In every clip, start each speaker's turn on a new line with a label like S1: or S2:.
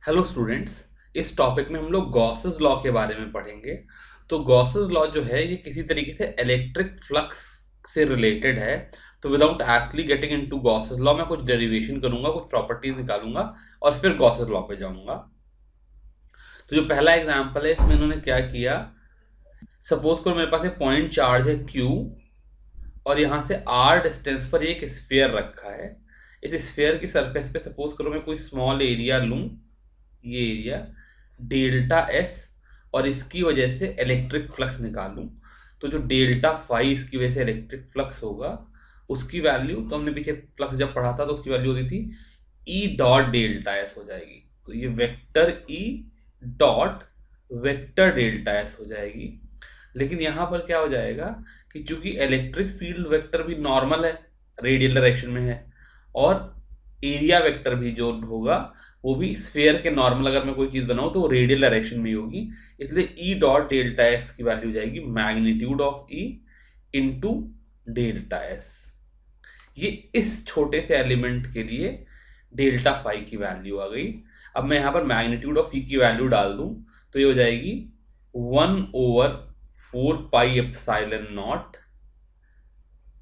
S1: Hello students. इस topic में हम लोग गॉसेस लॉ के बारे में पढ़ेंगे। तो गॉसेस लॉ जो है ये किसी तरीके से इलेक्ट्रिक फ्लक्स से रिलेटेड है। तो without actually getting into Gauss's law मैं कुछ डेरिवेशन करूंगा, कुछ प्रॉपर्टीज निकालूंगा और फिर गॉसेस लॉ पे जाऊंगा। तो जो पहला एग्जांपल है इसमें इन्होंने क्या किया, सपोज करो मेरे पास एक पॉइंट चार्ज है Q और यहाँ से R डिस्टेंस पर एक स्फीयर रखा है। इस स्फीयर की सरफेस पे सपोज करो मैं कोई स्मॉल एरिया लूं, ये एरिया डेल्टा एस, और इसकी वजह से इलेक्ट्रिक फ्लक्स निकालूं। तो जो डेल्टा फाई इसकी वजह से इलेक्ट्रिक फ्लक्स होगा उसकी वैल्यू, तो हमने पीछे फ्लक्स जब पढ़ा था तो उसकी वैल्यू होती थी ई डॉट डेल्टा एस हो जाएगी। तो ये vector E dot vector delta S हो जाएगी। लेकिन यहाँ पर क्या हो जाएगा कि चूंकि इलेक्ट्रिक फील्ड वेक्टर भी नॉर्मल है, रेडियल डायरेक्शन में है, और एरिया वेक्टर भी जो होगा वो भी स्फीयर के नॉर्मल, अगर मैं कोई चीज बनाऊं तो वो रेडियल डायरेक्शन में ही होगी। इसलिए ई डॉट डेल्टा एस की वैल्यू हो जाएगी magnitude of E into delta S. ये इस छोटे से एलिमेंट के लिए डेल्टा फाई की वैल्यू आ गई। अब मैं यहाँ पर मैग्नीट्यूड ऑफ ई की वैल्यू डाल दूं तो ये हो जाएगी 1/4 pi epsilon naught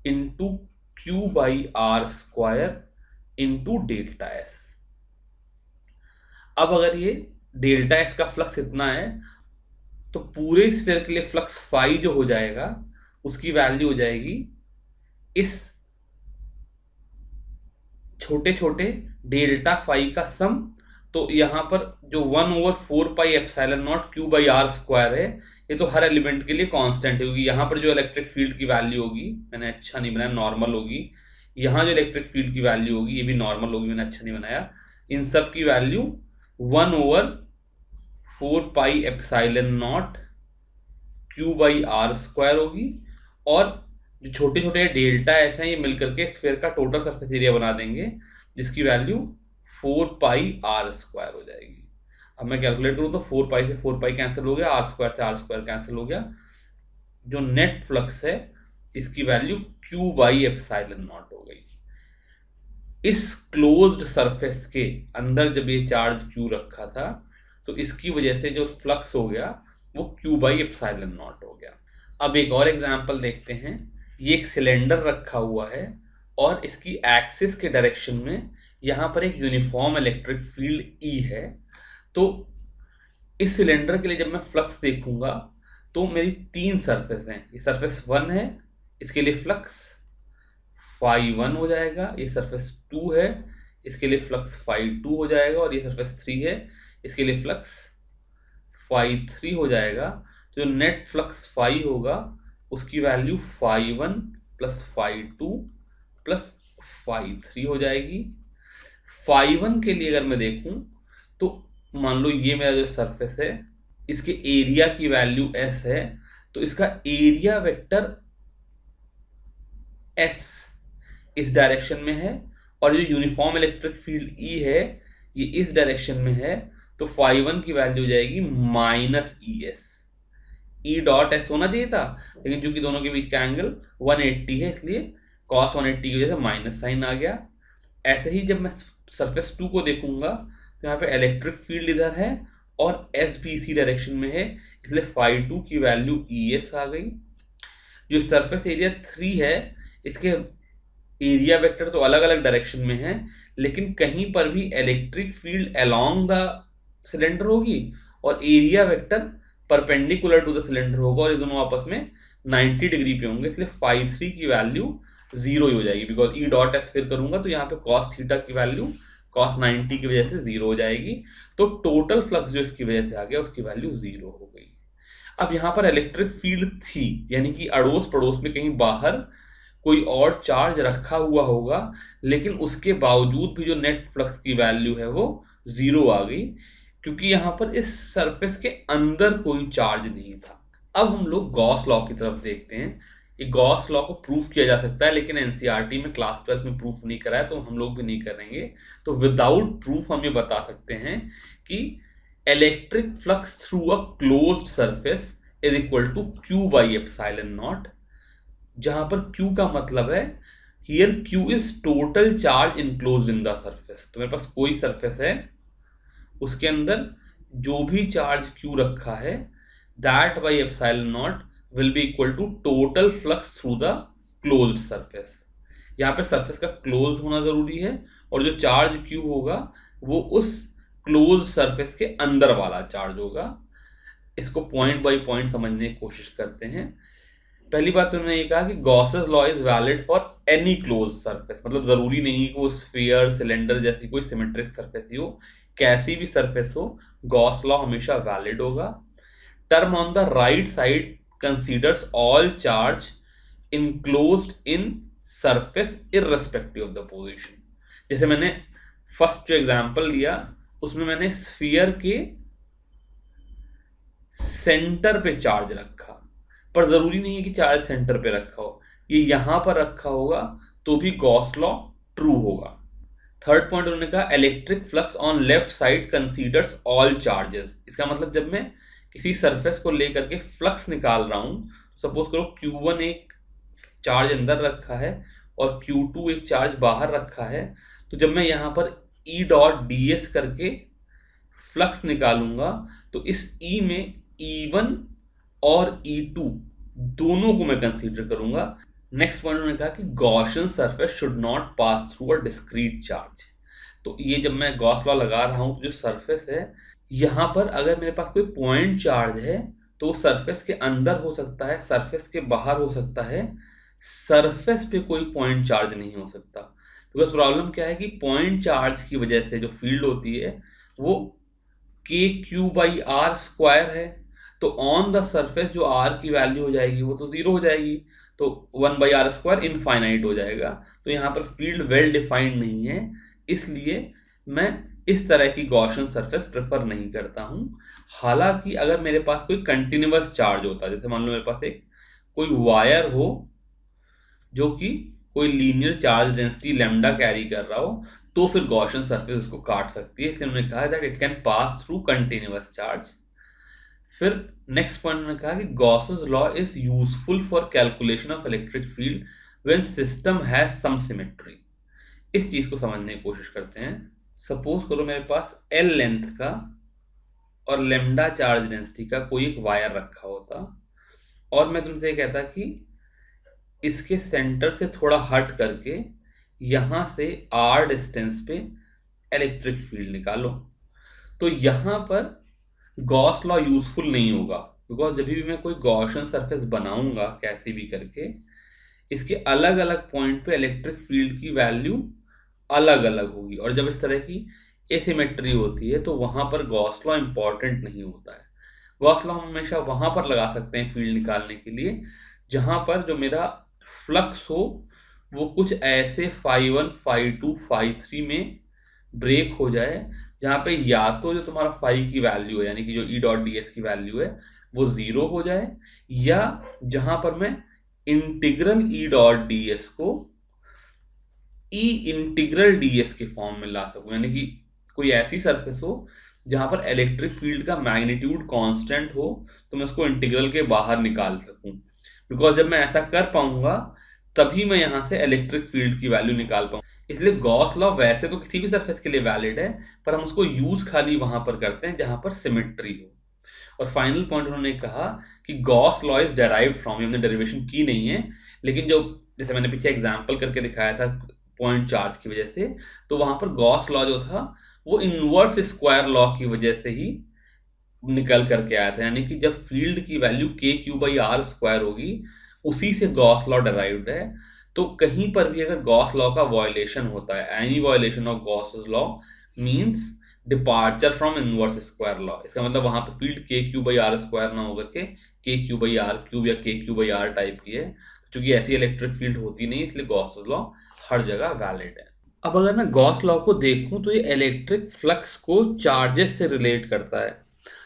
S1: into q by r square into delta s. अब अगर ये डेल्टा एस का फ्लक्स इतना है तो पूरे स्फीयर के लिए फ्लक्स फाई जो हो जाएगा उसकी वैल्यू हो जाएगी इस छोटे छोटे डेल्टा फाई का सम। तो यहाँ पर जो 1/4 pi epsilon naught q by r square है, ये तो हर एलिमेंट के लिए कांस्टेंट होगी। यहाँ पर जो इलेक्ट्रिक फील्ड की वैल्यू होगी, मैंने अच्छा नहीं बनाया, नॉर्मल होगी। यहाँ जो इलेक्ट्रिक फील्ड की वैल्यू होगी ये भी नॉर्मल होगी, मैंने अच्छा नहीं बनाया। इन सब की value 1/4 pi epsilon naught q by r square होगी। और जो छोटे छोटे डेल्टा ऐसे हैं ये मिलकर के स्फीयर का टोटल सरफेस एरिया बना देंगे, जिसकी वैल्यू 4 पाई आर स्क्वायर हो जाएगी। अब मैं कैलकुलेट करूँ तो 4 पाई से 4 पाई कैंसिल हो गया, आर स्क्वायर से आर स्क्वायर कैंसिल हो गया। जो नेट फ्लक्स है इसकी value Q by epsilon not हो गई। इस क्लोज्ड सरफेस के अंदर जब ये चार्ज क्यू रखा था तो इसकी वजह से जो फ्लक्स हो गया वो क्यू बाई एप्सिलॉन नॉट हो गया। अब एक और एग्जांपल देखते हैं। ये एक सिलेंडर रखा हुआ है और इसकी एक्सिस के डायरेक्शन में यहाँ पर एक यूनिफॉर्म इलेक्ट्रिक फील्ड ई है। तो इस सिलेंडर के लिए जब मैं फ्लक्स देखूंगा तो मेरी तीन सरफेस हैं। ये सरफेस 1 है, इसके लिए फ्लक्स फाई 1 हो जाएगा। ये सरफेस 2 है, इसके लिए फ्लक्स फाई 2 हो जाएगा। और ये सरफेस 3 है, इसके लिए फ्लक्स फाई 3 हो जाएगा। तो जो नेट फ्लक्स फाई होगा उसकी value phi 1 plus phi 2 plus phi 3 हो जाएगी। फाई 1 के लिए अगर मैं देखूं तो मान लो ये मेरा जो सरफेस है, इसके एरिया की वैल्यू एस है, तो इसका एरिया वेक्टर एस इस डायरेक्शन में है। और जो यूनिफॉर्म इलेक्ट्रिक फील्ड ई है ये इस डायरेक्शन में है। तो फाई 1 की वैल्यू हो जाएगी minus E S. E dot S होना चाहिए था, लेकिन चूंकि दोनों के बीच का एंगल 180 है इसलिए कॉस 180 की वजह से माइनस साइन आ गया। ऐसे ही जब मैं सरफेस 2 को देखूंगा तो यहाँ पे इलेक्ट्रिक फील्ड इधर है और एस भी इसी डायरेक्शन में है, इसलिए फाई 2 की वैल्यू ई एस आ गई। जो सरफेस एरिया 3 है इसके एरिया वेक्टर तो अलग अलग डायरेक्शन में है, लेकिन कहीं पर भी electric field along the cylinder होगी और area vector perpendicular to the cylinder होगा, और ये दोनों आपस में 90 डिग्री पे होंगे। इसलिए फाई 3 की वैल्यू 0 ही हो जाएगी, बिकॉज ई डॉट एस फिर करूंगा तो यहाँ पे कॉस थीटा की वैल्यू कॉस 90 की वजह से 0 हो जाएगी। तो टोटल फ्लक्स जो इसकी वजह से आ गया उसकी वैल्यू 0 हो गई। अब यहाँ पर इलेक्ट्रिक फील्ड थी, यानी कि अड़ोस पड़ोस में कहीं बाहर कोई और चार्ज रखा हुआ होगा, लेकिन उसके बावजूद भी जो नेट फ्लक्स की वैल्यू है वो 0 आ गई, क्योंकि यहाँ पर इस सरफेस के अंदर कोई चार्ज नहीं था। अब हम लोग गॉस लॉ की तरफ देखते हैं। ये गॉस लॉ को प्रूफ किया जा सकता है, लेकिन एनसीईआरटी में क्लास 12 में प्रूफ नहीं करा है, तो हम लोग भी नहीं करेंगे। तो विदाउट प्रूफ हम ये बता सकते हैं कि electric flux through a closed surface is equal to q by epsilon naught, जहां पर Q का मतलब है here Q is total charge enclose in the surface. तो मेरे पास कोई सरफेस है उसके अंदर जो भी चार्ज Q रखा है that by epsilon naught will be equal to total flux through the closed surface. यहाँ पे सरफेस का क्लोज्ड होना जरूरी है और जो चार्ज Q होगा वो उस क्लोज सरफेस के अंदर वाला चार्ज होगा। इसको पॉइंट बाय पॉइंट समझने की कोशिश करते हैं। पहली बात तो मैंने ये कहा कि Gauss's law is valid for any close surface, मतलब जरूरी नहीं कि वो स्फीयर सिलेंडर जैसी कोई सिमेट्रिक सरफेस ही हो, कैसी भी सरफेस हो गॉस लॉ हमेशा वैलिड होगा। Term on the right side considers all charge enclosed in surface irrespective of the position. जैसे मैंने फर्स्ट जो एग्जांपल लिया उसमें मैंने स्फीयर के सेंटर पे चार्ज रखा, पर जरूरी नहीं है कि चार्ज सेंटर पे रखा हो, ये यहां पर रखा होगा तो भी गॉस लॉ ट्रू होगा। थर्ड पॉइंट उन्होंने कहा electric flux on left side considers all charges. इसका मतलब जब मैं किसी सरफेस को लेकर के फ्लक्स निकाल रहा हूं, सपोज करो Q1 एक चार्ज अंदर रखा है और Q2 एक चार्ज बाहर रखा है, तो जब मैं यहां पर E डॉट ds करके फ्लक्स निकालूंगा तो इस E में E1 और E2 दोनों को मैं कंसीडर करूंगा। नेक्स्ट पॉइंट उन्होंने कहा कि Gaussian surface should not pass through a discrete charge. तो ये जब मैं गॉस लॉ लगा रहा हूं तो जो सरफेस है यहां पर अगर मेरे पास कोई पॉइंट चार्ज है तो वो सरफेस के अंदर हो सकता है, सरफेस के बाहर हो सकता है, सरफेस पे कोई पॉइंट चार्ज नहीं हो सकता। बिकॉज प्रॉब्लम क्या है कि पॉइंट चार्ज की वजह से जो फील्ड होती है वो KQ/R² है, तो ऑन द सरफेस जो R की वैल्यू हो जाएगी वो तो जीरो हो जाएगी, तो 1/R² इनफाइनाइट हो जाएगा। तो यहाँ पर फील्ड वेल डिफाइंड नहीं है, इसलिए मैं इस तरह की गॉसियन सरफेस प्रेफर नहीं करता हूं। हालांकि अगर मेरे पास कोई कंटिन्यूअस चार्ज होता, जैसे मान लो मेरे पास एक कोई वायर हो जो कि कोई linear charge density lambda carry कर रहा हो, तो फिर गॉसियन सरफेस उसको काट सकती है। इसलिए उन्होंने कहा that it can pass through continuous charge. फिर नेक्स्ट पॉइंट में कहा कि Gauss's law is useful for calculation of electric field when system has some symmetry. इस चीज को समझने की कोशिश करते हैं। सपोज करो मेरे पास L लेंथ का और लैम्डा चार्ज डेंसिटी का कोई एक वायर रखा होता और मैं तुमसे कहता कि इसके सेंटर से थोड़ा हट करके यहां से R डिस्टेंस पे इलेक्ट्रिक फील्ड निकालो, तो यहां पर गॉस लॉ यूजफुल नहीं होगा। बिकॉज जब भी मैं कोई गॉसियन सरफेस बनाऊंगा कैसे भी करके, इसके अलग अलग पॉइंट पे इलेक्ट्रिक फील्ड की वैल्यू अलग अलग होगी, और जब इस तरह की एसिमेट्री होती है तो वहां पर गॉस लॉ इंपॉर्टेंट नहीं होता है। गॉस लॉ हम हमेशा वहां पर लगा सकते हैं फील्ड निकालने के लिए जहां पर जो मेरा फ्लक्स हो वो कुछ ऐसे φ1 φ2 φ3 में ब्रेक हो जाए जहां पे या तो जो तुम्हारा फाई की वैल्यू है यानी कि जो E डॉट ds की वैल्यू है वो जीरो हो जाए, या जहां पर मैं इंटीग्रल E डॉट ds को E इंटीग्रल ds के फॉर्म में ला सकूं, यानी कि कोई ऐसी सरफेस हो जहां पर इलेक्ट्रिक फील्ड का मैग्नीट्यूड कांस्टेंट हो तो मैं उसको इंटीग्रल के बाहर निकाल सकूं। बिकॉज जब मैं ऐसा कर पाऊंगा तभी मैं यहां से इलेक्ट्रिक फील्ड की वैल्यू निकाल पाऊंगा। इसलिए गॉस लॉ वैसे तो किसी भी सरफेस के लिए वैलिड है, पर हम उसको यूज खाली वहां पर करते हैं जहां पर सिमेट्री हो। और फाइनल पॉइंट उन्होंने कहा कि Gauss law is derived from, हमने डेरिवेशन की नहीं है लेकिन जो जैसे मैंने पीछे एग्जांपल करके दिखाया था पॉइंट चार्ज की वजह से, तो वहां पर गॉस लॉ जो था वो इनवर्स स्क्वायर लॉ की वजह से ही निकल करके आया था, यानी कि जब फील्ड की वैल्यू KQ/R² होगी उसी से गॉस लॉ डेराइव्ड है। तो कहीं पर भी अगर गॉस लॉ का वायलेशन होता है, any violation of Gauss law means departure from inverse square law. इसका मतलब वहां पे फील्ड KQ/R² ना होकर के KQ/R³ या KQ/R टाइप की है, क्योंकि ऐसी इलेक्ट्रिक फील्ड होती नहीं, इसलिए गॉस लॉ हर जगह वैलिड है। अब अगर मैं गॉस लॉ को देखूं तो ये इलेक्ट्रिक फ्लक्स को चार्जेस से रिलेट करता है।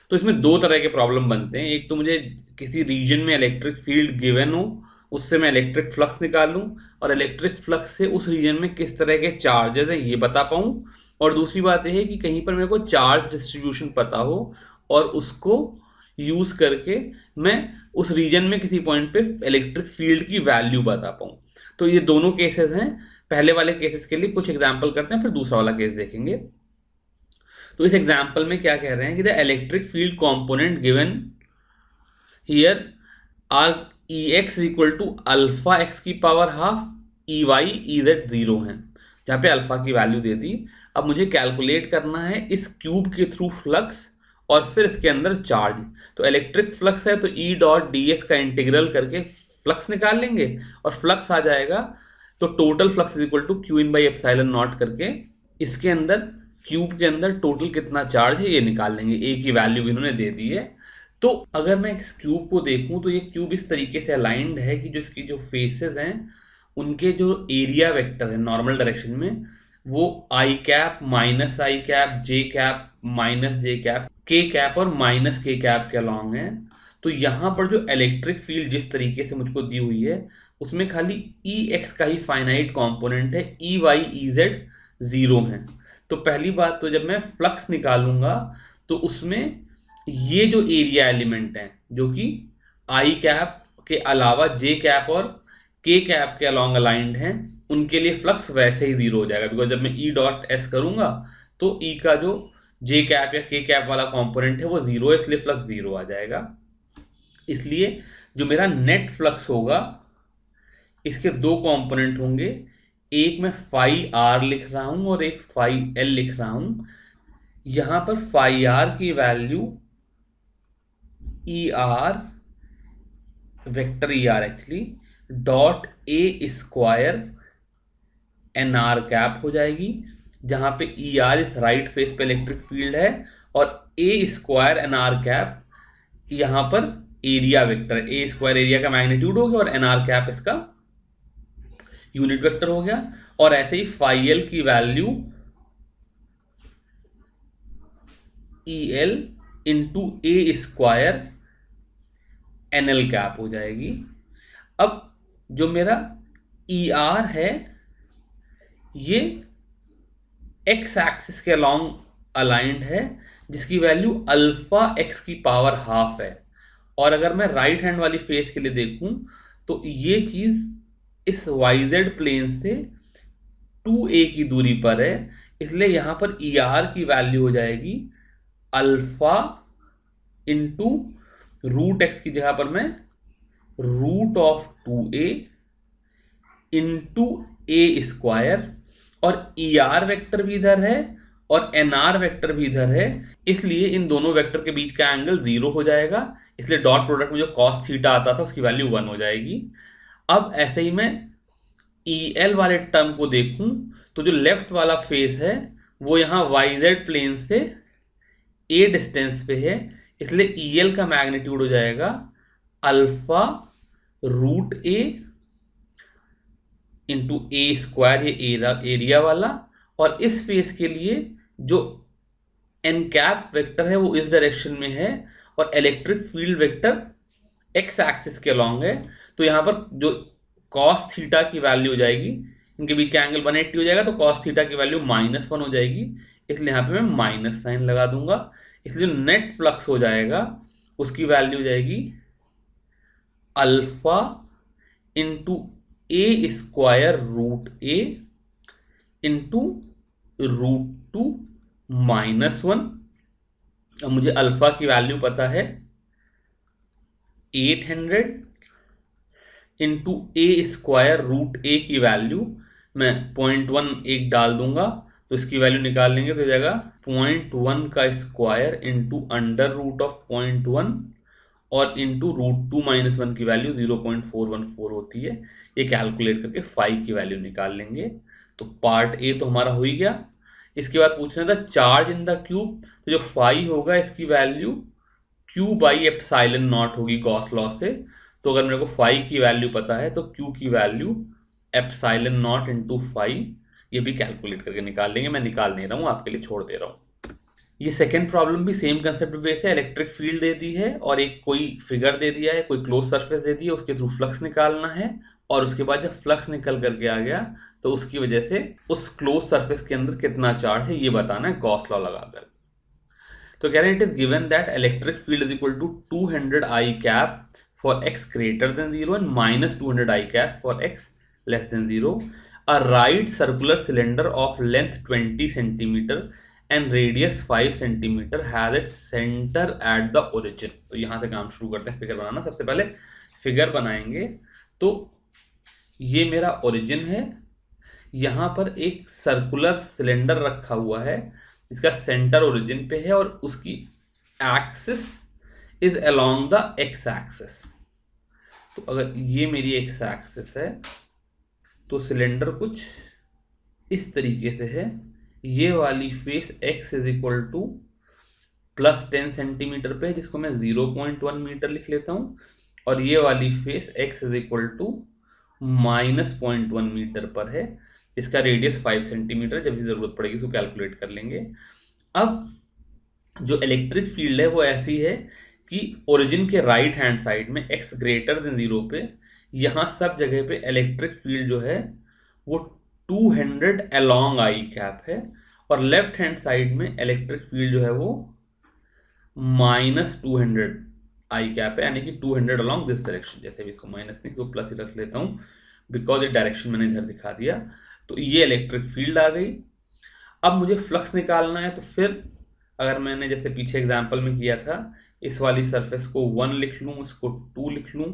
S1: तो इसमें दो तरह के प्रॉब्लम बनते हैं, एक तो मुझे किसी रीजन में इलेक्ट्रिक फील्ड गिवन हो उससे मैं इलेक्ट्रिक फ्लक्स निकालूं और इलेक्ट्रिक फ्लक्स से उस रीजन में किस तरह के चार्जेस हैं ये बता पाऊं, और दूसरी बात यह है कि कहीं पर मेरे को चार्ज डिस्ट्रीब्यूशन पता हो और उसको यूज करके मैं उस रीजन में किसी पॉइंट पे इलेक्ट्रिक फील्ड की वैल्यू बता पाऊं। तो ये दोनों केसेस हैं। पहले वाले केसेस के लिए कुछ एग्जांपल करते हैं फिर दूसरा वाला केस देखेंगे। तो इस एग्जाम्पल में क्या कह रहे हैं कि the electric field component given here are E X equal to alpha X की power half E Y E Z zero है, जहाँ पे अल्फा की वैल्यू दे दी। अब मुझे कैलकुलेट करना है इस क्यूब के थ्रू फ्लक्स और फिर इसके अंदर चार्ज। तो इलेक्ट्रिक फ्लक्स है तो ई डॉट डी एस का इंटीग्रल करके फ्लक्स निकाल लेंगे और फ्लक्स आ जाएगा। तो total flux is equal to q in by epsilon naught करके इसके अंदर क्यूब के अंदर टोटल कितना चार्ज है ये निकाल लेंगे। ए की वैल्यू भी इन्होंने दे दी है। तो अगर मैं इस क्यूब को देखूं तो ये क्यूब इस तरीके से अलाइंड है कि जो इसकी जो फेसेस हैं उनके जो एरिया वेक्टर है नॉर्मल डायरेक्शन में वो आई कैप माइनस आई कैप जे कैप माइनस जे कैप के कैप और माइनस के कैप के अलॉन्ग है। तो यहाँ पर जो इलेक्ट्रिक फील्ड जिस तरीके से मुझको दी हुई है उसमें खाली ई एक्स का ही फाइनाइट कंपोनेंट है, E Y E Z zero है। तो पहली बात तो जब मैं फ्लक्स निकालूंगा तो उसमें ये जो एरिया एलिमेंट है जो कि आई कैप के अलावा जे कैप और के कैप के अलॉन्ग अलाइंड हैं उनके लिए फ्लक्स वैसे ही जीरो हो जाएगा, बिकॉज जब मैं ई डॉट एस करूंगा तो ई का जो जे कैप या के कैप वाला कंपोनेंट है वो जीरो है, इसलिए फ्लक्स जीरो आ जाएगा। इसलिए जो मेरा नेट फ्लक्स होगा इसके दो कंपोनेंट होंगे, एक मैं फाई आर लिख रहा हूं और एक फाई एल लिख रहा हूं। यहां पर फाई आर की value E r vector E r actually dot a square n r cap हो जाएगी, जहां पे ई आर इस राइट फेस पे इलेक्ट्रिक फील्ड है और a square n r cap यहां पर area vector, a square area का मैग्नीट्यूड हो गया और एन आर कैप इसका यूनिट वेक्टर हो गया। और ऐसे ही फाई एल की value E l into a square N L cap हो जाएगी। अब जो मेरा ई आर है ये एक्स एक्सिस के अलॉन्ग अलाइंड है जिसकी वैल्यू अल्फा एक्स की पावर हाफ है। और अगर मैं राइट हैंड वाली फेस के लिए देखूं तो ये चीज इस वाईजेड प्लेन से 2a की दूरी पर है, इसलिए यहां पर ई आर की वैल्यू हो जाएगी अल्फा इंटू रूट एक्स की जगह पर मैं root of 2a into a square, और ई आर वेक्टर भी इधर है और एन आर वेक्टर भी इधर है, इसलिए इन दोनों वेक्टर के बीच का एंगल जीरो हो जाएगा। इसलिए डॉट प्रोडक्ट में जो कॉस थीटा आता था उसकी वैल्यू 1 हो जाएगी। अब ऐसे ही मैं ई एल वाले टर्म को देखूं तो जो लेफ्ट वाला फेस है वो यहाँ वाई जेड प्लेन से ए डिस्टेंस पे है, इसलिए ई एल का मैग्नीट्यूड हो जाएगा alpha root A into a square, ये एरिया वाला। और इस फेस के लिए जो एन कैप वेक्टर है वो इस डायरेक्शन में है और electric field vector x axis के अलॉन्ग है। तो यहाँ पर जो कॉस थीटा की वैल्यू हो जाएगी, इनके बीच का एंगल 180 हो जाएगा, तो कॉस थीटा की वैल्यू -1 हो जाएगी, इसलिए यहाँ पे मैं माइनस साइन लगा दूंगा। इसलिए जो नेट फ्लक्स हो जाएगा उसकी वैल्यू हो जाएगी alpha into a square root A into root 2 -1। अब मुझे अल्फा की वैल्यू पता है 800 इंटू ए स्क्वायर रूट ए की वैल्यू मैं 0.1 एक डाल दूंगा तो इसकी वैल्यू निकाल लेंगे तो हो जाएगा 0.1 का square into under root of 0.1 और इंटू रूट 2 -1 की वैल्यू 0.414 होती है। ये कैलकुलेट करके फाई की वैल्यू निकाल लेंगे। तो पार्ट ए तो हमारा हो ही गया। इसके बाद पूछना था चार्ज इन द क्यूब, तो जो फाई होगा इसकी value Q by epsilon not होगी गॉस लॉ से। तो अगर मेरे को फाई की वैल्यू पता है तो क्यू की value epsilon naught into phi, ये भी कैलकुलेट करके निकाल लेंगे। मैं निकाल नहीं रहा हूँ, आपके लिए छोड़ दे रहा हूँ। ये सेकेंड प्रॉब्लम भी सेम कंसेप्ट बेस है। इलेक्ट्रिक फील्ड दे दी है और एक कोई फिगर दे दिया है, कोई क्लोज सरफेस दे दी है, उसके थ्रू फ्लक्स निकालना है। और उसके बाद जब फ्लक्स निकल करके आ गया तो उसकी वजह से उस क्लोज सरफेस के अंदर कितना चार्ज है ये बताना है गॉस लॉ लगाकर। तो कह रहे हैं it is given that electric field is equal to 200 i cap for x greater than 0 and -200 I cap for x less than 0. A right circular cylinder of length 20 centimeter and radius 5 centimetre has its centre at the origin. तो यहाँ से काम शुरू करते हैं figure बनाना। सबसे पहले figure बनाएंगे। तो ये मेरा ओरिजिन है, यहाँ पर एक सर्कुलर सिलेंडर रखा हुआ है इसका सेंटर ओरिजिन पे है और उसकी axis is along the x axis. तो अगर ये मेरी एक्स एक्सिस है तो सिलेंडर कुछ इस तरीके से है। ये वाली face x is equal to +10 centimetre पे है, जिसको मैं 0.1 मीटर लिख लेता हूँ, और ये वाली face x is equal to -0.1 metre पर है। इसका रेडियस 5 सेंटीमीटर, जब भी जरूरत पड़ेगी इसको कैलकुलेट कर लेंगे। अब जो इलेक्ट्रिक फील्ड है वो ऐसी है कि ओरिजिन के राइट हैंड साइड में x ग्रेटर देन 0 पे यहाँ सब जगह पे इलेक्ट्रिक फील्ड जो है वो 200 अलोंग आई कैप है, और लेफ्ट हैंड साइड में इलेक्ट्रिक फील्ड जो है वो -200 आई कैप है, यानी कि 200 अलोंग दिस डायरेक्शन। जैसे भी इसको माइनस नहीं तो प्लस ही रख लेता हूँ बिकॉज ये डायरेक्शन मैंने इधर दिखा दिया। तो ये इलेक्ट्रिक फील्ड आ गई। अब मुझे फ्लक्स निकालना है, तो फिर अगर मैंने जैसे पीछे एग्जाम्पल में किया था, इस वाली सरफेस को 1 लिख लूँ, इसको 2 लिख लूँ,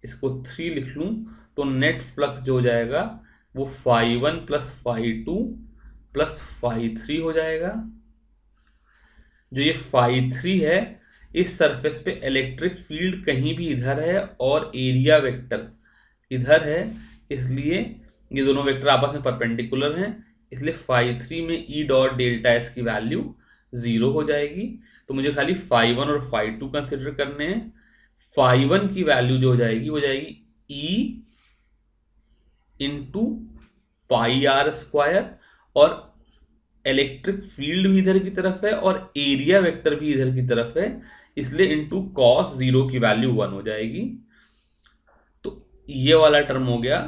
S1: इसको 3 लिख लूँ, तो नेट फ्लक्स जो हो जाएगा वो φ1 + φ2 + φ3 हो जाएगा। जो ये φ3 है, इस सरफेस पे इलेक्ट्रिक फील्ड कहीं भी इधर है और एरिया वेक्टर इधर है, इसलिए ये दोनों वेक्टर आपस में परपेंडिकुलर हैं, इसलिए φ3 में E डॉट डेल्टा एस की वैल्यू 0 हो जाएगी। तो मुझे खाली φ1 और φ2 कंसिडर करने हैं। φ1 की वैल्यू जो हो जाएगी वो जाएगी E इंटू πr², और इलेक्ट्रिक फील्ड भी इधर की तरफ है और एरिया वेक्टर भी इधर की तरफ है, इसलिए इंटू cos 0 की वैल्यू 1 हो जाएगी। तो ये वाला टर्म हो गया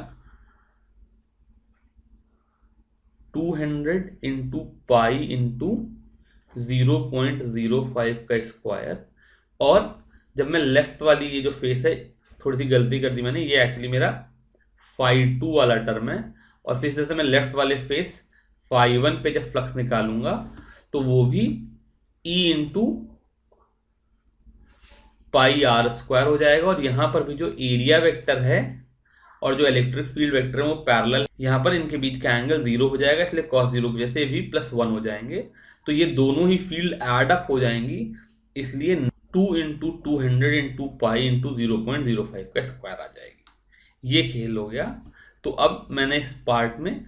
S1: 200 इंटू पाई इंटू 0.05 का स्क्वायर। और जब मैं लेफ्ट वाली ये जो फेस है, थोड़ी सी गलती कर दी मैंने, ये एक्चुअली मेरा φ2 वाला टर्म है, और फिर जैसे मैं लेफ्ट वाले फेस φ1 पे जब फ्लक्स निकालूंगा तो वो भी E इंटू πr² हो जाएगा, और यहाँ पर भी जो एरिया वेक्टर है और जो इलेक्ट्रिक फील्ड वेक्टर है वो पैरेलल, यहाँ पर इनके बीच का एंगल 0 हो जाएगा, इसलिए cos 0 की वजह से भी +1 हो जाएंगे। तो ये दोनों ही फील्ड एड अप हो जाएंगी, इसलिए 2 इंटू 200 इंटू पाई इंटू 0.05 का स्क्वायर आ जाएगी। ये खेल हो गया। तो अब मैंने इस पार्ट में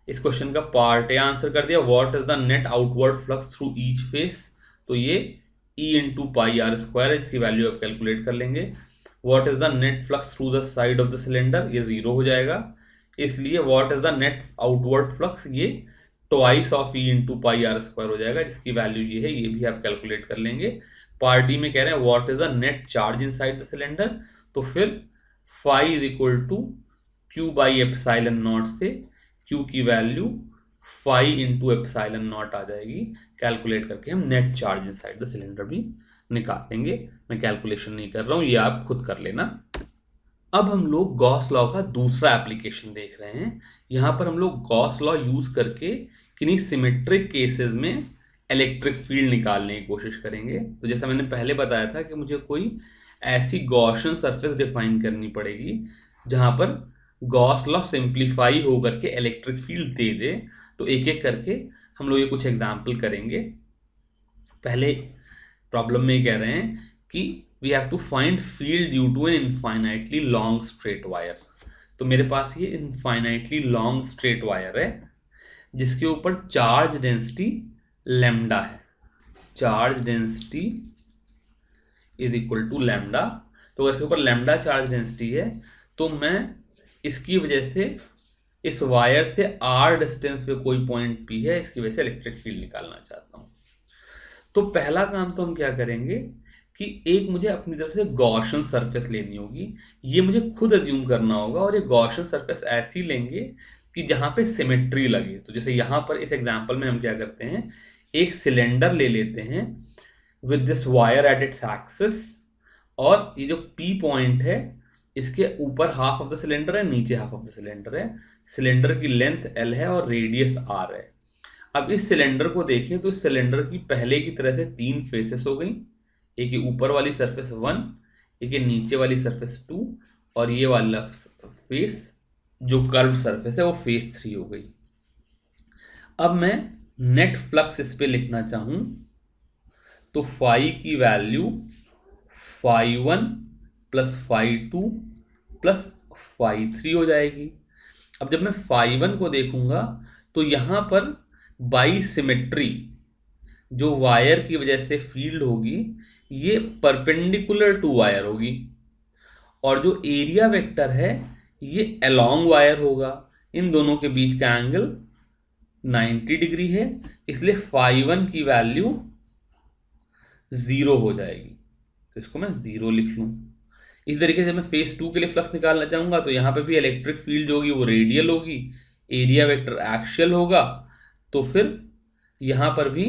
S1: इस क्वेश्चन का पार्ट ए आंसर कर दिया। What is the net outward flux through each face, तो ये E इंटू πr², इसकी वैल्यू आप कैलकुलेट कर लेंगे। What is the net flux through the side of the cylinder, ये 0 हो जाएगा, इसलिए what is the net outward flux, ये twice of E into πr² हो जाएगा, जिसकी वैल्यू ये है, ये भी आप कैलकुलेट कर लेंगे। पार्ट डी में कह रहे हैं what is the net charge in side the cylinder, तो फिर φ इज इक्वल टू Q/ε0 से Q की वैल्यू φ इंटू ε0 आ जाएगी। कैलकुलेट करके हम net charge in side the cylinder भी निकाल लेंगे। मैं कैलकुलेशन नहीं कर रहा हूं, ये आप खुद कर लेना। अब हम लोग गॉस लॉ का दूसरा एप्लीकेशन देख रहे हैं। यहाँ पर हम लोग गॉस लॉ यूज करके किन्हीं सिमेट्रिक केसेस में इलेक्ट्रिक फील्ड निकालने की कोशिश करेंगे। तो जैसा मैंने पहले बताया था कि मुझे कोई ऐसी गॉसियन सरफेस डिफाइन करनी पड़ेगी जहां पर गॉस लॉ सिंप्लीफाई होकर के इलेक्ट्रिक फील्ड दे दे। तो एक एक करके हम लोग ये कुछ एग्जाम्पल करेंगे। पहले प्रॉब्लम में कह रहे हैं कि we have to find field due to an infinitely long straight wire. तो मेरे पास ये इनफाइनाइटली लॉन्ग स्ट्रेट वायर है जिसके ऊपर चार्ज डेंसिटी लैम्डा है। Charge density is equal to lambda. तो अगर इसके ऊपर लैम्डा चार्ज डेंसिटी है तो मैं इसकी वजह से इस वायर से r डिस्टेंस पे कोई पॉइंट P है, इसकी वजह से इलेक्ट्रिक फील्ड निकालना चाहता हूं। तो पहला काम तो हम क्या करेंगे कि एक मुझे अपनी तरफ से गॉसियन सरफेस लेनी होगी। ये मुझे खुद अज्यूम करना होगा, और ये गॉसियन सरफेस ऐसी लेंगे कि जहां पे सिमेट्री लगे। तो जैसे यहां पर इस एग्जांपल में हम क्या करते हैं, एक सिलेंडर ले लेते हैं with this wire at its axis, और ये जो P पॉइंट है इसके ऊपर हाफ ऑफ द सिलेंडर है, नीचे हाफ ऑफ द सिलेंडर है। सिलेंडर की लेंथ L है और रेडियस R है। अब इस सिलेंडर को देखें तो इस सिलेंडर की पहले की तरह से 3 फेसेस हो गई, एक ये ऊपर वाली सरफेस 1, एक ये नीचे वाली सरफेस 2, और ये वाला फेस जो कर्व्ड सरफेस है वो फेस 3 हो गई। अब मैं नेट फ्लक्स इस पे लिखना चाहूं तो फाई की वैल्यू φ1 प्लस φ2 प्लस φ3 हो जाएगी। अब जब मैं φ1 को देखूंगा तो यहां पर बाई सिमेट्री जो वायर की वजह से फील्ड होगी ये परपेंडिकुलर टू वायर होगी, और जो एरिया वेक्टर है ये अलोंग वायर होगा। इन दोनों के बीच का एंगल 90 डिग्री है, इसलिए φ1 की वैल्यू 0 हो जाएगी। तो इसको मैं 0 लिख लूं। इस तरीके से मैं फेज 2 के लिए फ्लक्स निकालना चाहूंगा तो यहां पे भी इलेक्ट्रिक फील्ड जो होगी वो रेडियल होगी, एरिया वेक्टर एक्सियल होगा, तो फिर यहां पर भी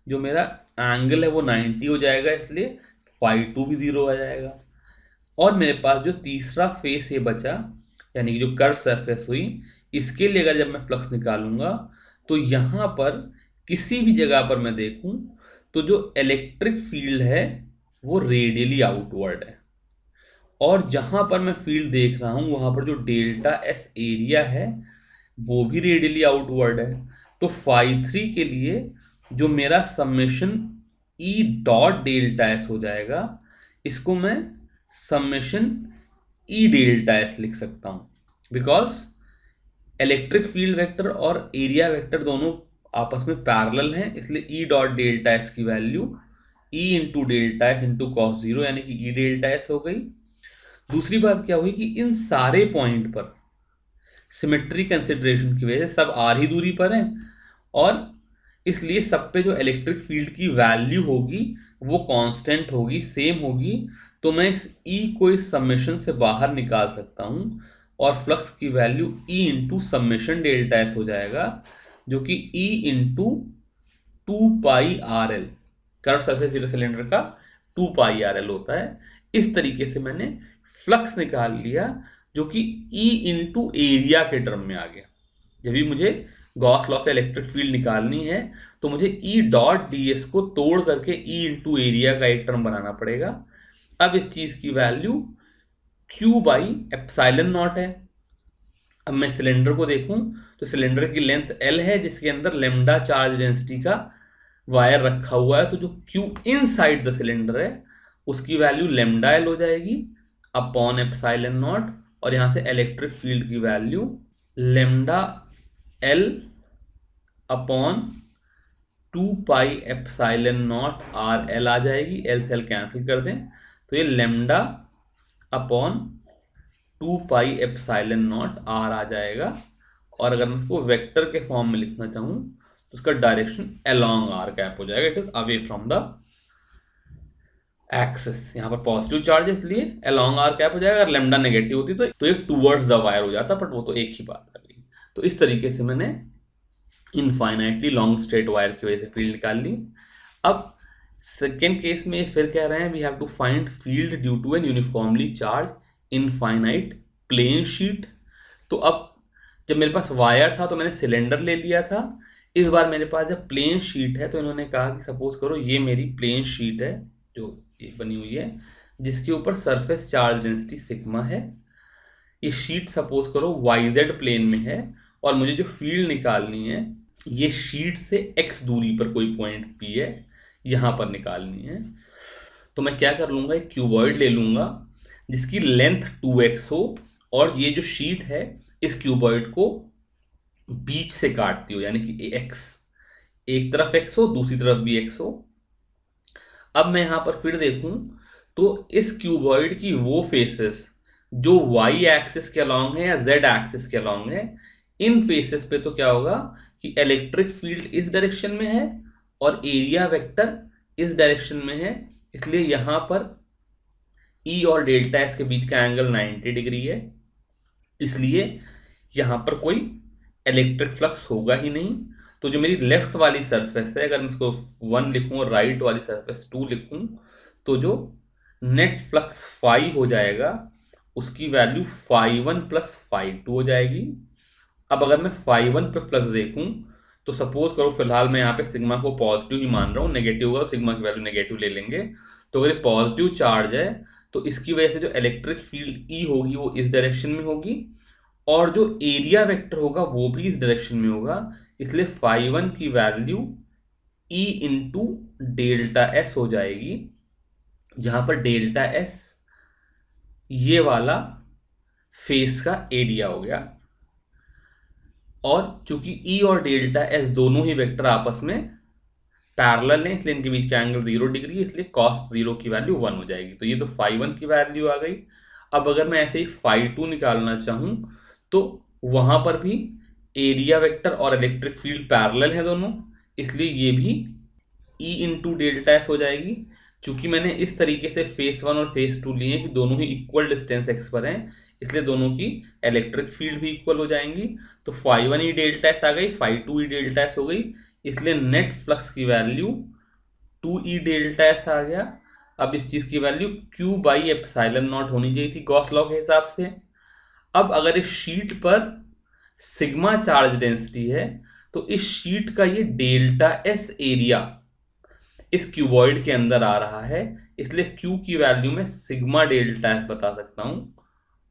S1: जो मेरा एंगल है वो 90 हो जाएगा, इसलिए φ2 भी 0 आ जाएगा। और मेरे पास जो तीसरा फेस ये बचा, यानी कि जो कर्व सरफेस हुई, इसके लिए अगर जब मैं फ्लक्स निकालूंगा तो यहां पर किसी भी जगह पर मैं देखूं तो जो इलेक्ट्रिक फील्ड है वो रेडियली आउटवर्ड है, और जहां पर मैं फील्ड देख रहा हूं वहां पर जो डेल्टा एस एरिया है वो भी रेडियली आउटवर्ड है। तो φ3 के लिए जो मेरा summation E dot delta S हो जाएगा, इसको मैं समेशन ई डेल्टा एस लिख सकता हूं, बिकॉज इलेक्ट्रिक फील्ड वेक्टर और एरिया वेक्टर दोनों आपस में पैरेलल हैं, इसलिए ई डॉट डेल्टा एस की value E into delta S into cos 0 यानी कि ई डेल्टा एस हो गई। दूसरी बात क्या हुई कि इन सारे पॉइंट पर सिमेट्री कंसिडरेशन की वजह से सब आर ही दूरी पर हैं, और इसलिए सब पे जो इलेक्ट्रिक फील्ड की वैल्यू होगी वो कांस्टेंट होगी, सेम होगी। तो मैं इस ई को इस समेशन से बाहर निकाल सकता हूं और फ्लक्स की value E into summation delta S हो जाएगा, जो कि E into 2πRL, curve surface cylinder का 2πRL होता है। इस तरीके से मैंने फ्लक्स निकाल लिया जो कि ई इंटू एरिया के टर्म में आ गया। जब भी मुझे गॉस लॉ से इलेक्ट्रिक फील्ड निकालनी है तो मुझे ई डॉट डी एस को तोड़ करके ई इंटू एरिया का एक टर्म बनाना पड़ेगा। अब इस चीज की value Q by epsilon not है। अब मैं सिलेंडर को देखूं तो सिलेंडर की लेंथ L है जिसके अंदर लेमडा चार्ज डेंसिटी का वायर रखा हुआ है, तो जो Q इनसाइड द सिलेंडर है उसकी वैल्यू लेमडा L हो जाएगी अपॉन एप्सिलॉन नॉट, और यहां से इलेक्ट्रिक फील्ड की value lambda L upon 2π epsilon naught RL आ जाएगी। L से L कैंसिल कर दें तो ये lambda upon 2π epsilon naught R आ जाएगा। और अगर मैं इसको वेक्टर के फॉर्म में लिखना चाहूं तो उसका डायरेक्शन अलोंग R कैप हो जाएगा, it is away from the axis. यहाँ पर पॉजिटिव चार्ज है इसलिए अलोंग R कैप हो जाएगा। अगर लेमडा नेगेटिव होती तो ये टूवर्ड्स द वायर हो जाता, बट वो तो एक ही बात कर रही। तो इस तरीके से मैंने इनफाइनाइटली लॉन्ग स्ट्रेट वायर की वजह से फील्ड निकाल ली। अब सेकेंड केस में फिर कह रहे हैं we have to find field due to an uniformly charge infinite plane sheet. तो अब जब मेरे पास वायर था तो मैंने सिलेंडर ले लिया था, इस बार मेरे पास जब प्लेन शीट है तो इन्होंने कहा कि सपोज करो ये मेरी प्लेन शीट है जो ये बनी हुई है जिसके ऊपर सरफेस चार्ज डेंसिटी सिग्मा है। ये शीट सपोज करो YZ प्लेन में है और मुझे जो फील्ड निकालनी है ये शीट से x दूरी पर कोई पॉइंट P है, यहां पर निकालनी है। तो मैं क्या कर लूंगा, एक क्यूबॉइड ले लूंगा जिसकी लेंथ 2x हो और ये जो शीट है इस क्यूबॉइड को बीच से काटती हो, यानी कि x एक तरफ x हो दूसरी तरफ भी x हो। अब मैं यहां पर फिर देखूं तो इस क्यूबॉइड की वो फेसेस जो y एक्सिस के अलॉन्ग है या z एक्सिस के अलॉन्ग है, इन फेसेस पे तो क्या होगा कि इलेक्ट्रिक फील्ड इस डायरेक्शन में है और एरिया वेक्टर इस डायरेक्शन में है, इसलिए यहां पर E और डेल्टा एस के बीच का एंगल 90 डिग्री है, इसलिए यहां पर कोई इलेक्ट्रिक फ्लक्स होगा ही नहीं। तो जो मेरी लेफ्ट वाली सरफेस है, अगर मैं इसको 1 लिखूं और राइट वाली सरफेस 2 लिखूं तो जो नेट फ्लक्स फाई हो जाएगा उसकी वैल्यू φ1 प्लस φ2 हो जाएगी। अब अगर मैं φ1 पे फ्लक्स देखूं तो सपोज करो फिलहाल मैं यहाँ पे सिग्मा को पॉजिटिव ही मान रहा हूँ, नेगेटिव होगा सिग्मा की वैल्यू नेगेटिव ले लेंगे। तो अगर ये पॉजिटिव चार्ज है तो इसकी वजह से जो इलेक्ट्रिक फील्ड ई होगी वो इस डायरेक्शन में होगी, और जो एरिया वेक्टर होगा वो भी इस डायरेक्शन में होगा। इसलिए φ1 की value E into delta S हो जाएगी, जहां पर डेल्टा एस ये वाला फेस का एरिया हो गया। और चूंकि ई और डेल्टा एस दोनों ही वेक्टर आपस में पैरेलल है, इसलिए इनके बीच का एंगल 0 डिग्री है, इसलिए cos 0 की वैल्यू 1 हो जाएगी। तो ये तो φ1 की वैल्यू आ गई। अब अगर मैं ऐसे ही φ2 निकालना चाहूं तो वहां पर भी एरिया वेक्टर और इलेक्ट्रिक फील्ड पैरेलल है दोनों, इसलिए ये भी ई इंटू डेल्टा एस हो जाएगी। चूंकि मैंने इस तरीके से फेस 1 और फेस 2 लिए कि दोनों ही इक्वल डिस्टेंस एक्स पर हैं, इसलिए दोनों की इलेक्ट्रिक फील्ड भी इक्वल हो जाएंगी। तो φ1 ई डेल्टा एस आ गई, φ2 ई डेल्टा एस हो गई, इसलिए नेट फ्लक्स की वैल्यू 2e डेल्टा एस आ गया। अब इस चीज की value q by epsilon naught होनी चाहिए थी गॉस लॉ के हिसाब से। अब अगर इस शीट पर सिग्मा चार्ज डेंसिटी है तो इस शीट का ये डेल्टा एस एरिया इस क्यूबॉइड के अंदर आ रहा है, इसलिए q की वैल्यू में सिग्मा डेल्टा एस बता सकता हूं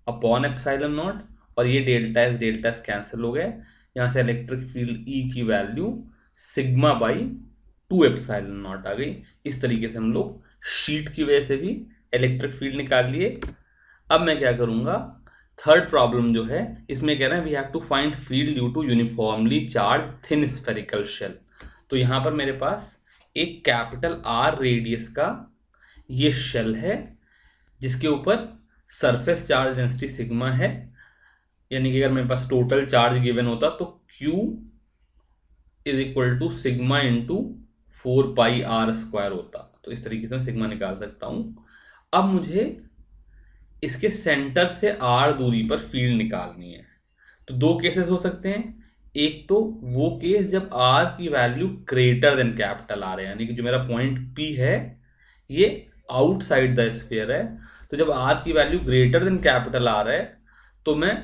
S1: अपॉन एप्सिलॉन नॉट, और ये डेल्टा एस कैंसिल हो गए। यहां से इलेक्ट्रिक फील्ड ई की value sigma by 2 epsilon naught आ गई। इस तरीके से हम लोग शीट की वजह से भी इलेक्ट्रिक फील्ड निकाल लिए। अब मैं क्या करूंगा, थर्ड प्रॉब्लम जो है इसमें कह रहे हैं we have to find field due to uniformly charge thin spherical shell. तो यहां पर मेरे पास एक कैपिटल आर रेडियस का ये शेल है जिसके ऊपर सरफेस चार्ज डेंसिटी सिग्मा है, यानी कि अगर मेरे पास टोटल चार्ज गिवन होता तो Q is equal to sigma into 4πr² होता। तो इस तरीके से मैं सिग्मा निकाल सकता हूं। अब मुझे इसके सेंटर से r दूरी पर फील्ड निकालनी है। तो दो केसेस हो सकते हैं, एक तो वो केस जब r की value greater than capital R है, यानी कि जो मेरा पॉइंट P है ये आउटसाइड द स्फीयर है। तो जब r की value greater than capital R है तो मैं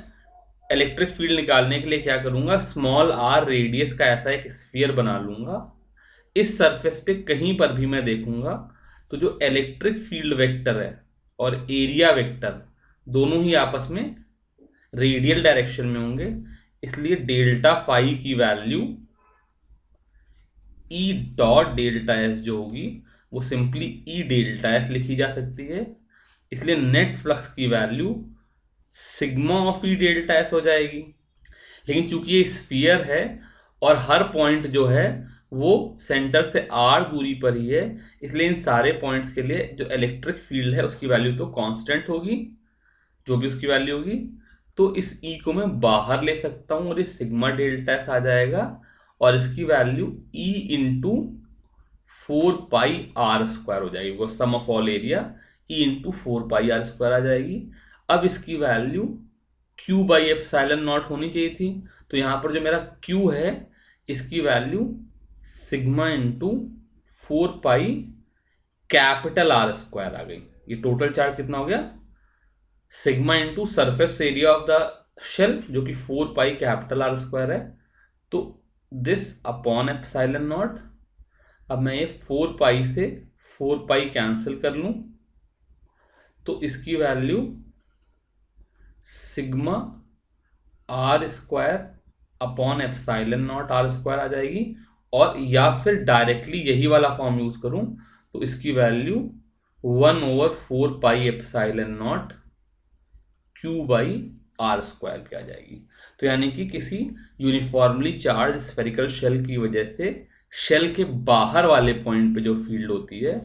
S1: इलेक्ट्रिक फील्ड निकालने के लिए क्या करूंगा, स्मॉल r रेडियस का ऐसा एक स्फीयर बना लूंगा। इस सरफेस पे कहीं पर भी मैं देखूंगा तो जो इलेक्ट्रिक फील्ड वेक्टर है और एरिया वेक्टर दोनों ही आपस में रेडियल डायरेक्शन में होंगे, इसलिए डेल्टा फाई की value E dot delta S जो होगी वो सिंपली ई डेल्टा एस लिखी जा सकती है। इसलिए नेट फ्लक्स की value sigma of E delta S हो जाएगी। लेकिन चूंकि ये स्फीयर है और हर पॉइंट जो है वो सेंटर से r दूरी पर ही है, इसलिए इन सारे पॉइंट्स के लिए जो इलेक्ट्रिक फील्ड है उसकी वैल्यू तो कांस्टेंट होगी, जो भी उसकी वैल्यू होगी। तो इस E को मैं बाहर ले सकता हूं और ये सिग्मा डेल्टा एस आ जाएगा, और इसकी वैल्यू E इंटू 4πr² हो जाएगी। वो sum of all area E into 4πr² आ जाएगी। अब इसकी value Q by epsilon naught होनी चाहिए थी। तो यहाँ पर जो मेरा Q है इसकी value sigma into 4π capital R² आ गई। ये टोटल चार्ज कितना हो गया, sigma into surface area of the shell जो कि 4π कैपिटल R² है। तो दिस अपॉन एप्सिलॉन नॉट। अब मैं ये 4π से 4π कैंसिल कर लूं तो इसकी value sigma R² upon epsilon not R² आ जाएगी। और या फिर डायरेक्टली यही वाला फॉर्म यूज करूं तो इसकी value 1/4π epsilon naught Q by R² पे आ जाएगी। तो यानी कि किसी यूनिफॉर्मली चार्ज स्फेरिकल शेल की वजह से शेल के बाहर वाले पॉइंट पे जो फील्ड होती है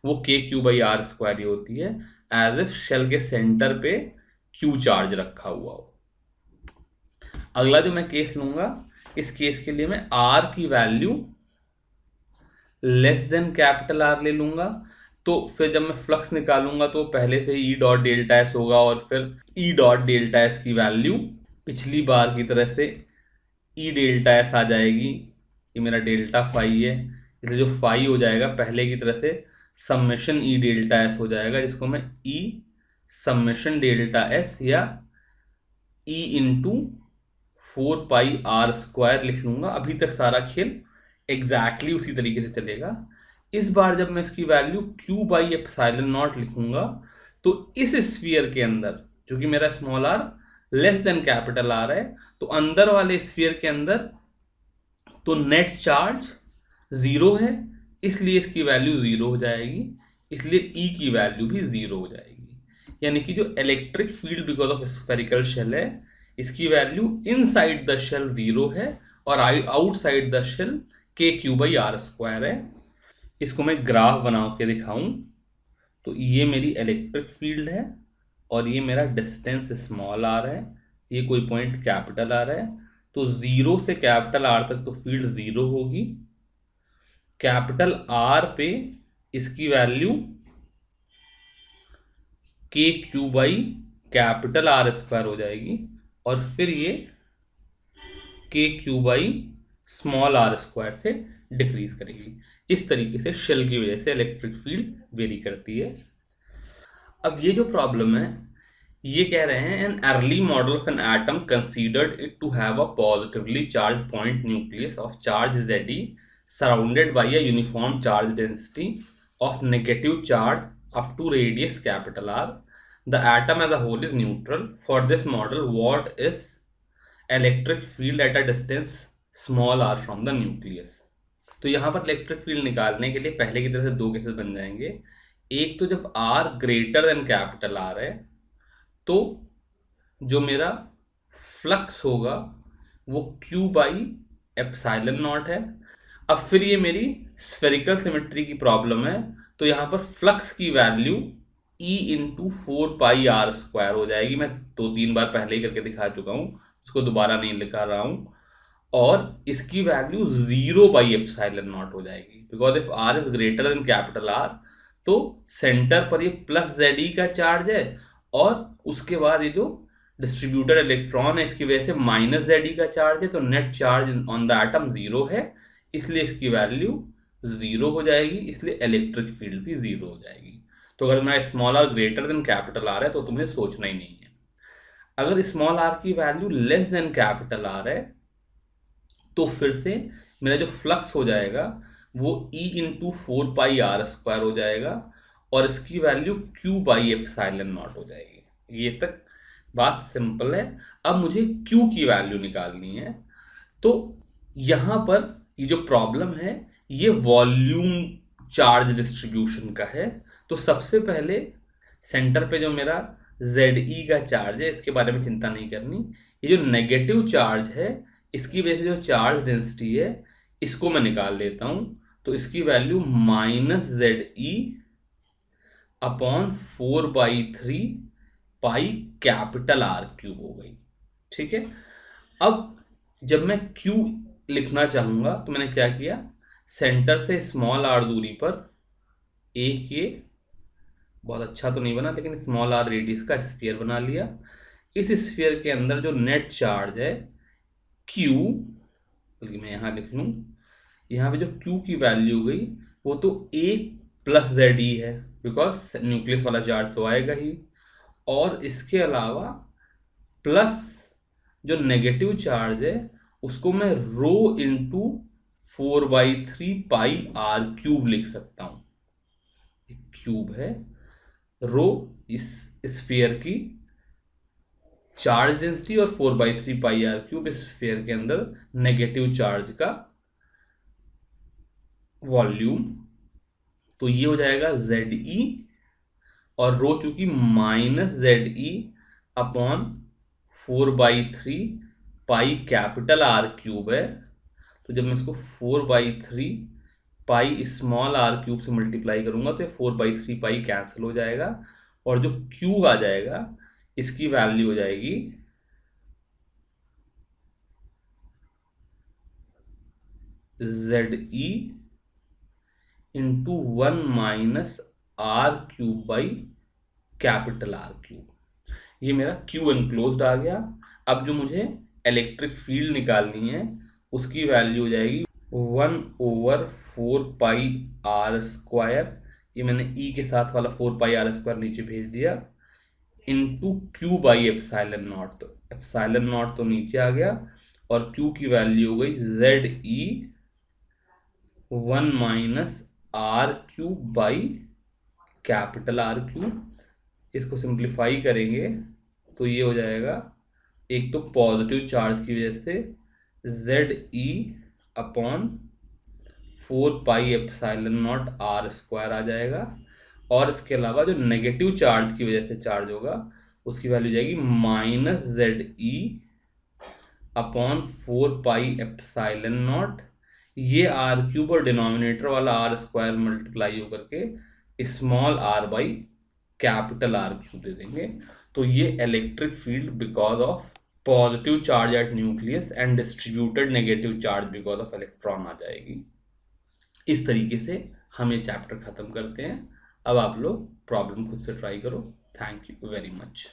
S1: वो KQ बाई R² ही होती है, एज इफ शेल के सेंटर पे Q चार्ज रखा हुआ हो। अगला जो मैं केस लूंगा, इस केस के लिए मैं R की value less than capital R ले लूंगा। तो फिर जब मैं फ्लक्स निकालूंगा तो पहले से ई डॉट डेल्टा एस होगा, और फिर ई डॉट डेल्टा एस की वैल्यू पिछली बार की तरह से ई डेल्टा एस आ जाएगी। ये मेरा डेल्टा फाई है, इसलिए जो फाई हो जाएगा पहले की तरह से समेशन ई डेल्टा एस हो जाएगा, जिसको मैं ई समेशन डेल्टा एस या ई इंटू 4πr² लिख लूंगा। अभी तक सारा खेल एग्जैक्टली उसी तरीके से चलेगा। इस बार जब मैं इसकी वैल्यू Q/ε0 लिखूंगा तो इस स्फीयर के अंदर, जो कि मेरा small r less than capital R है, तो अंदर वाले स्फीयर के अंदर तो नेट चार्ज 0 है, इसलिए इसकी वैल्यू 0 हो जाएगी, इसलिए E की वैल्यू भी 0 हो जाएगी। यानी कि जो electric field because of spherical shell है, इसकी वैल्यू इनसाइड द शेल 0 है और आउटसाइड द शेल KQ/r² है। इसको मैं ग्राफ बना के दिखाऊं तो ये मेरी इलेक्ट्रिक फील्ड है और ये मेरा डिस्टेंस स्मॉल r है, ये कोई पॉइंट कैपिटल R है। तो 0 से कैपिटल R तक तो फील्ड 0 होगी। कैपिटल R पे इसकी वैल्यू KQ/R² हो जाएगी और फिर ये KQ/r² से डिक्रीज करेगी। इस तरीके से शेल की वजह से इलेक्ट्रिक फील्ड वेरी करती है। अब ये जो प्रॉब्लम है, ये कह रहे हैं an early model of an atom considered it to have a positively charge point nucleus of charge Ze surrounded by a uniform charge density of negative charge up to radius capital R. The atom as a whole is neutral. For this model, what is electric field at a distance small r from the nucleus? तो यहाँ पर electric field निकालने के लिए पहले की तरह से दो केसेस बन जाएंगे। एक तो जब R greater than capital R है तो जो मेरा फ्लक्स होगा वो Q/ε0 है। अब फिर ये मेरी स्फेरिकल सिमेट्री की प्रॉब्लम है, तो यहाँ पर फ्लक्स की वैल्यू E/4πr² हो जाएगी। मैं 2-3 बार पहले ही करके दिखा चुका हूँ, उसको दोबारा नहीं लिखा रहा हूँ। और इसकी वैल्यू 0/ε0 हो जाएगी, because if R is greater than capital R तो सेंटर पर ये +Ze का चार्ज है और उसके बाद ये जो डिस्ट्रीब्यूटेड इलेक्ट्रॉन है इसकी वजह से -Ze का चार्ज है, तो net charge on the atom 0 है, इसलिए इसकी वैल्यू 0 हो जाएगी, इसलिए इलेक्ट्रिक फील्ड भी 0 हो जाएगी। तो अगर मेरा small r greater than capital R है तो तुम्हें सोचना ही नहीं है। अगर स्मॉल r की value less than capital R है तो फिर से मेरा जो फ्लक्स हो जाएगा वो E/4πr² हो जाएगा और इसकी वैल्यू Q/ε0 हो जाएगी। ये तक बात सिंपल है। अब मुझे Q की वैल्यू निकालनी है। तो यहाँ पर ये जो प्रॉब्लम है ये वॉल्यूम चार्ज डिस्ट्रीब्यूशन का है। तो सबसे पहले सेंटर पे जो मेरा Ze का चार्ज है इसके बारे में चिंता नहीं करनी। ये जो नेगेटिव चार्ज है इसकी वजह से जो चार्ज डेंसिटी है इसको मैं निकाल लेता हूं। तो इसकी value -Ze/4/3 pi capital R³ हो गई। ठीक है। अब जब मैं Q लिखना चाहूंगा तो मैंने क्या किया, सेंटर से स्मॉल r दूरी पर एक ये बहुत अच्छा तो नहीं बना लेकिन स्मॉल r रेडियस का स्फीयर बना लिया। इस स्फीयर के अंदर जो नेट चार्ज है Q, बल्कि मैं यहाँ लिख लूँ, यहाँ पे जो Q की वैल्यू गई वो तो 1+Ze है, बिकॉज न्यूक्लियस वाला चार्ज तो आएगा ही, और इसके अलावा प्लस जो नेगेटिव चार्ज है उसको मैं ρ/4/3πr³ लिख सकता हूँ। क्यूब है, रो इस स्फीयर की चार्ज डेंसिटी और 4/3πr³ इस स्फीयर के अंदर नेगेटिव चार्ज का वॉल्यूम। तो ये हो जाएगा Ze और रो चूंकि -Ze/4/3π कैपिटल R³ है, तो जब मैं इसको 4/3π स्मॉल r³ से मल्टीप्लाई करूंगा तो ये 4/3π कैंसिल हो जाएगा और जो Q आ जाएगा इसकी वैल्यू हो जाएगी Ze × 1 -r³ ये मेरा Q एनक्लोज्ड आ गया। अब जो मुझे इलेक्ट्रिक फील्ड निकालनी है उसकी वैल्यू हो जाएगी 1/4πr², ये मैंने E के साथ वाला 4πr² नीचे भेज दिया, इंटू Q/ε0। तो ε0 तो नीचे आ गया और Q की वैल्यू हो गई ZE 1 minus r cube by capital are cube. इसको सिंप्लीफाई करेंगे तो ये हो जाएगा, एक तो पॉजिटिव चार्ज की वजह से ZE upon 4 pi epsilon naught R square आ जाएगा, और इसके अलावा जो नेगेटिव चार्ज की वजह से चार्ज होगा उसकी वैल्यू जाएगी minus ZE upon 4 pi epsilon naught, ये आर क्यूब और डिनोमिनेटर वाला आर स्क्वायर मल्टीप्लाई होकर के small R by capital are cube दे देंगे। तो ये electric field because of positive charge at nucleus and distributed negative charge because of electron आ जाएगी। इस तरीके से हम ये चैप्टर खत्म करते हैं। अब आप लोग प्रॉब्लम खुद से ट्राई करो। Thank you very much.